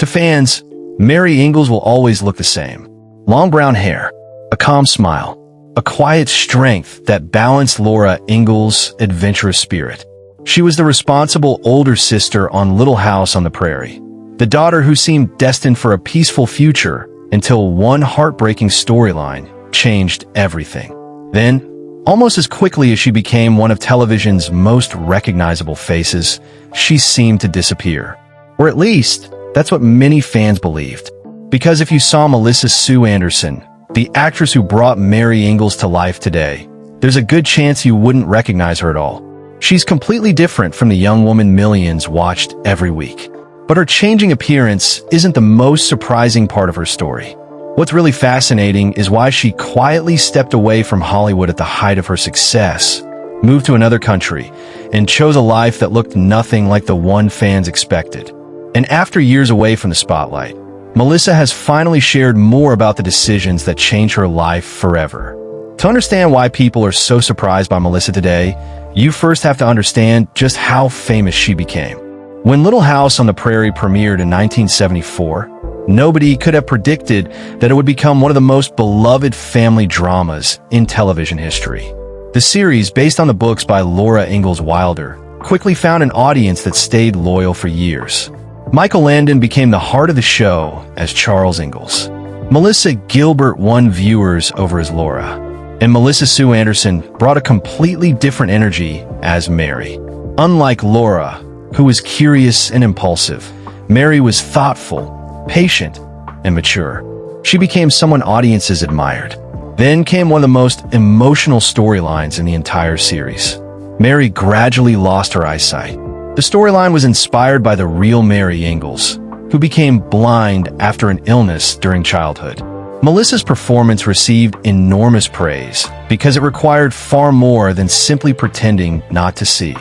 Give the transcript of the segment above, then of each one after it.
To fans, Mary Ingalls will always look the same. Long brown hair, a calm smile, a quiet strength that balanced Laura Ingalls' adventurous spirit. She was the responsible older sister on Little House on the Prairie, the daughter who seemed destined for a peaceful future until one heartbreaking storyline changed everything. Then, almost as quickly as she became one of television's most recognizable faces, she seemed to disappear. Or at least, that's what many fans believed. Because if you saw Melissa Sue Anderson, the actress who brought Mary Ingalls to life today, there's a good chance you wouldn't recognize her at all. She's completely different from the young woman millions watched every week. But her changing appearance isn't the most surprising part of her story. What's really fascinating is why she quietly stepped away from Hollywood at the height of her success, moved to another country, and chose a life that looked nothing like the one fans expected. And after years away from the spotlight, Melissa has finally shared more about the decisions that changed her life forever. To understand why people are so surprised by Melissa today, you first have to understand just how famous she became. When Little House on the Prairie premiered in 1974, nobody could have predicted that it would become one of the most beloved family dramas in television history. The series, based on the books by Laura Ingalls Wilder, quickly found an audience that stayed loyal for years. Michael Landon became the heart of the show as Charles Ingalls. Melissa Gilbert won viewers over as Laura, and Melissa Sue Anderson brought a completely different energy as Mary. Unlike Laura, who was curious and impulsive, Mary was thoughtful, patient, and mature. She became someone audiences admired. Then came one of the most emotional storylines in the entire series. Mary gradually lost her eyesight. The storyline was inspired by the real Mary Ingalls, who became blind after an illness during childhood. Melissa's performance received enormous praise because it required far more than simply pretending not to see.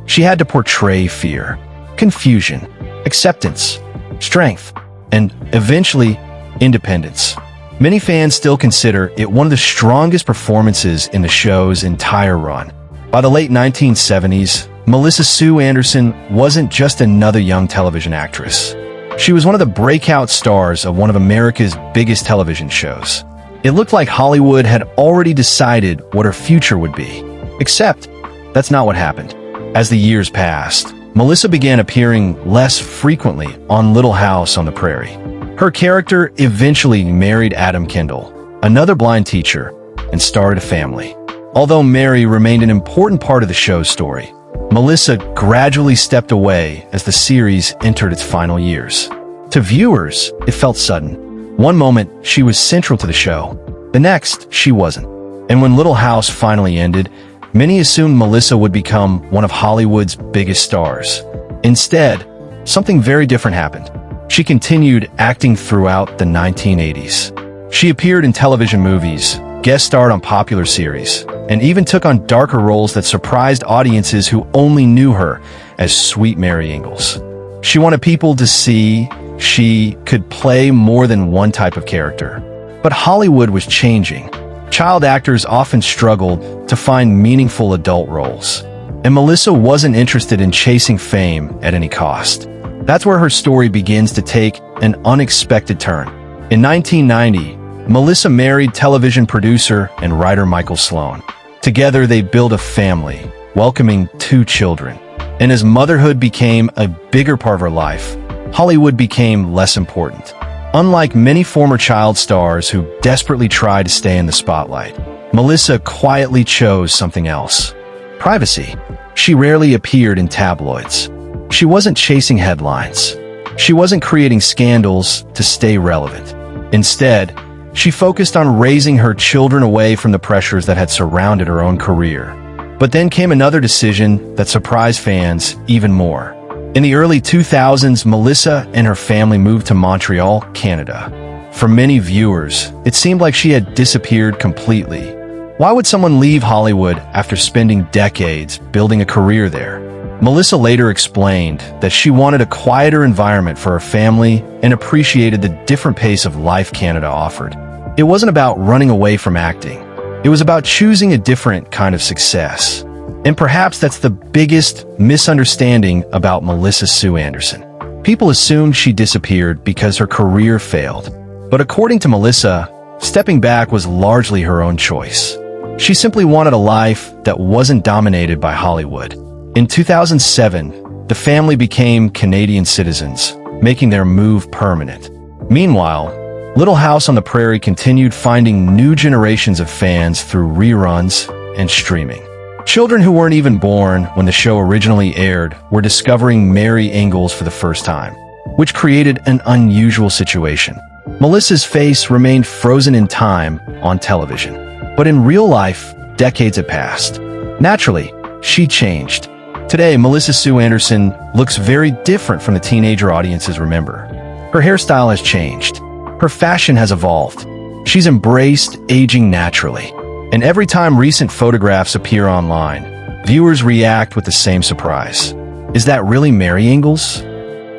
She had to portray fear, confusion, acceptance, strength, and eventually, independence. Many fans still consider it one of the strongest performances in the show's entire run. By the late 1970s, Melissa Sue Anderson wasn't just another young television actress. She was one of the breakout stars of one of America's biggest television shows. It looked like Hollywood had already decided what her future would be. Except, that's not what happened. As the years passed, Melissa began appearing less frequently on Little House on the Prairie. Her character eventually married Adam Kendall, another blind teacher, and started a family. Although Mary remained an important part of the show's story, Melissa gradually stepped away as the series entered its final years. To viewers, it felt sudden. One moment, she was central to the show. The next, she wasn't. And when Little House finally ended, many assumed Melissa would become one of Hollywood's biggest stars. Instead, something very different happened. She continued acting throughout the 1980s. She appeared in television movies, guest starred on popular series, and even took on darker roles that surprised audiences who only knew her as Sweet Mary Ingalls. She wanted people to see she could play more than one type of character. But Hollywood was changing. Child actors often struggled to find meaningful adult roles, and Melissa wasn't interested in chasing fame at any cost. That's where her story begins to take an unexpected turn. In 1990, Melissa married television producer and writer Michael Sloan. Together, they built a family, welcoming 2 children. And as motherhood became a bigger part of her life, Hollywood became less important. Unlike many former child stars who desperately tried to stay in the spotlight, Melissa quietly chose something else: privacy. She rarely appeared in tabloids. She wasn't chasing headlines. She wasn't creating scandals to stay relevant. Instead, she focused on raising her children away from the pressures that had surrounded her own career. But then came another decision that surprised fans even more. In the early 2000s, Melissa and her family moved to Montreal, Canada. For many viewers, it seemed like she had disappeared completely. Why would someone leave Hollywood after spending decades building a career there? Melissa later explained that she wanted a quieter environment for her family and appreciated the different pace of life Canada offered. It wasn't about running away from acting. It was about choosing a different kind of success. And perhaps that's the biggest misunderstanding about Melissa Sue Anderson. People assumed she disappeared because her career failed. But according to Melissa, stepping back was largely her own choice. She simply wanted a life that wasn't dominated by Hollywood. In 2007, the family became Canadian citizens, making their move permanent. Meanwhile, Little House on the Prairie continued finding new generations of fans through reruns and streaming. Children who weren't even born when the show originally aired were discovering Mary Ingalls for the first time, which created an unusual situation. Melissa's face remained frozen in time on television, but in real life, decades had passed. Naturally, she changed. Today, Melissa Sue Anderson looks very different from the teenager audiences remember. Her hairstyle has changed. Her fashion has evolved. She's embraced aging naturally. And every time recent photographs appear online, viewers react with the same surprise. Is that really Mary Ingalls?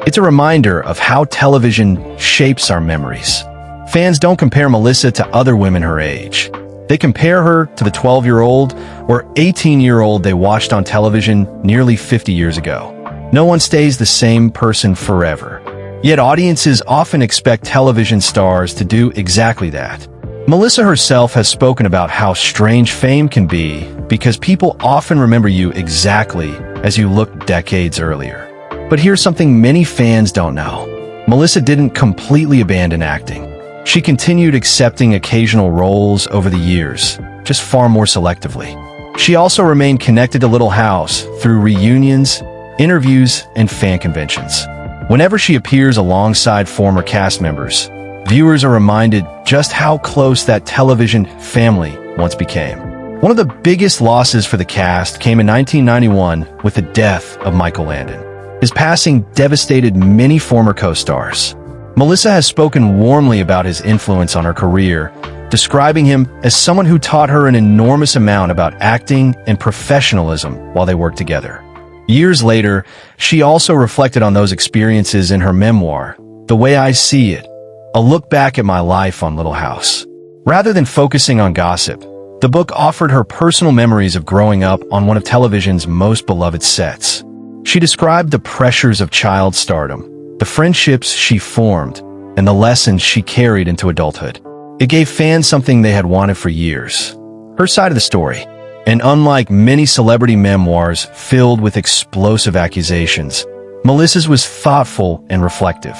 It's a reminder of how television shapes our memories. Fans don't compare Melissa to other women her age. They compare her to the 12-year-old or 18-year-old they watched on television nearly 50 years ago. No one stays the same person forever. Yet audiences often expect television stars to do exactly that. Melissa herself has spoken about how strange fame can be because people often remember you exactly as you looked decades earlier. But here's something many fans don't know. Melissa didn't completely abandon acting. She continued accepting occasional roles over the years, just far more selectively. She also remained connected to Little House through reunions, interviews, and fan conventions. Whenever she appears alongside former cast members, viewers are reminded just how close that television family once became. One of the biggest losses for the cast came in 1991 with the death of Michael Landon. His passing devastated many former co-stars. Melissa has spoken warmly about his influence on her career, describing him as someone who taught her an enormous amount about acting and professionalism while they worked together. Years later, she also reflected on those experiences in her memoir, The Way I See It, a look back at my life on Little House. Rather than focusing on gossip, the book offered her personal memories of growing up on one of television's most beloved sets. She described the pressures of child stardom, the friendships she formed, and the lessons she carried into adulthood. It gave fans something they had wanted for years. Her side of the story. And unlike many celebrity memoirs filled with explosive accusations, Melissa's was thoughtful and reflective.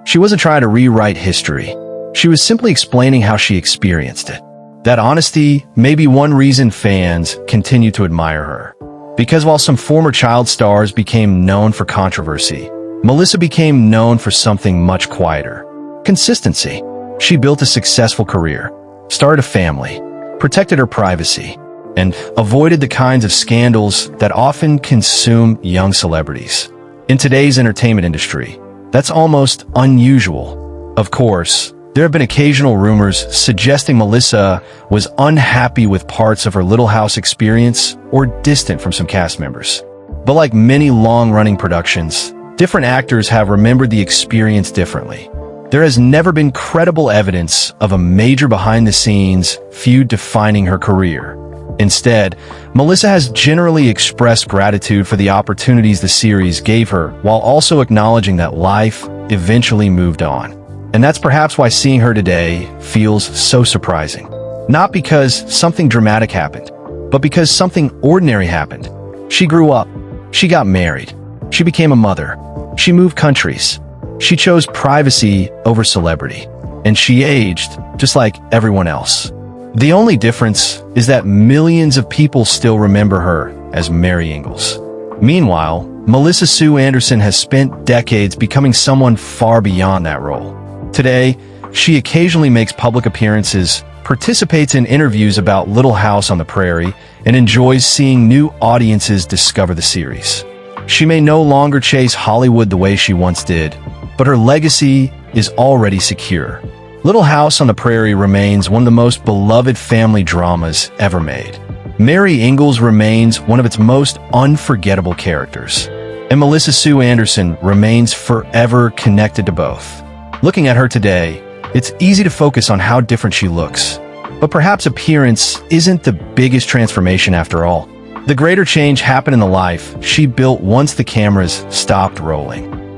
She wasn't trying to rewrite history. She was simply explaining how she experienced it. That honesty may be one reason fans continue to admire her. Because while some former child stars became known for controversy, Melissa became known for something much quieter. Consistency. She built a successful career, started a family, protected her privacy, and avoided the kinds of scandals that often consume young celebrities. In today's entertainment industry, that's almost unusual. Of course, there have been occasional rumors suggesting Melissa was unhappy with parts of her Little House experience or distant from some cast members. But like many long-running productions, different actors have remembered the experience differently. There has never been credible evidence of a major behind-the-scenes feud defining her career. Instead, Melissa has generally expressed gratitude for the opportunities the series gave her, while also acknowledging that life eventually moved on. And that's perhaps why seeing her today feels so surprising. Not because something dramatic happened, but because something ordinary happened. She grew up. She got married. She became a mother. She moved countries. She chose privacy over celebrity. And she aged just like everyone else. The only difference is that millions of people still remember her as Mary Ingalls. Meanwhile, Melissa Sue Anderson has spent decades becoming someone far beyond that role. Today, she occasionally makes public appearances, participates in interviews about Little House on the Prairie, and enjoys seeing new audiences discover the series. She may no longer chase Hollywood the way she once did, but her legacy is already secure. Little House on the Prairie remains one of the most beloved family dramas ever made. Mary Ingalls remains one of its most unforgettable characters, and Melissa Sue Anderson remains forever connected to both. Looking at her today, it's easy to focus on how different she looks, but perhaps appearance isn't the biggest transformation after all. The greater change happened in the life she built once the cameras stopped rolling.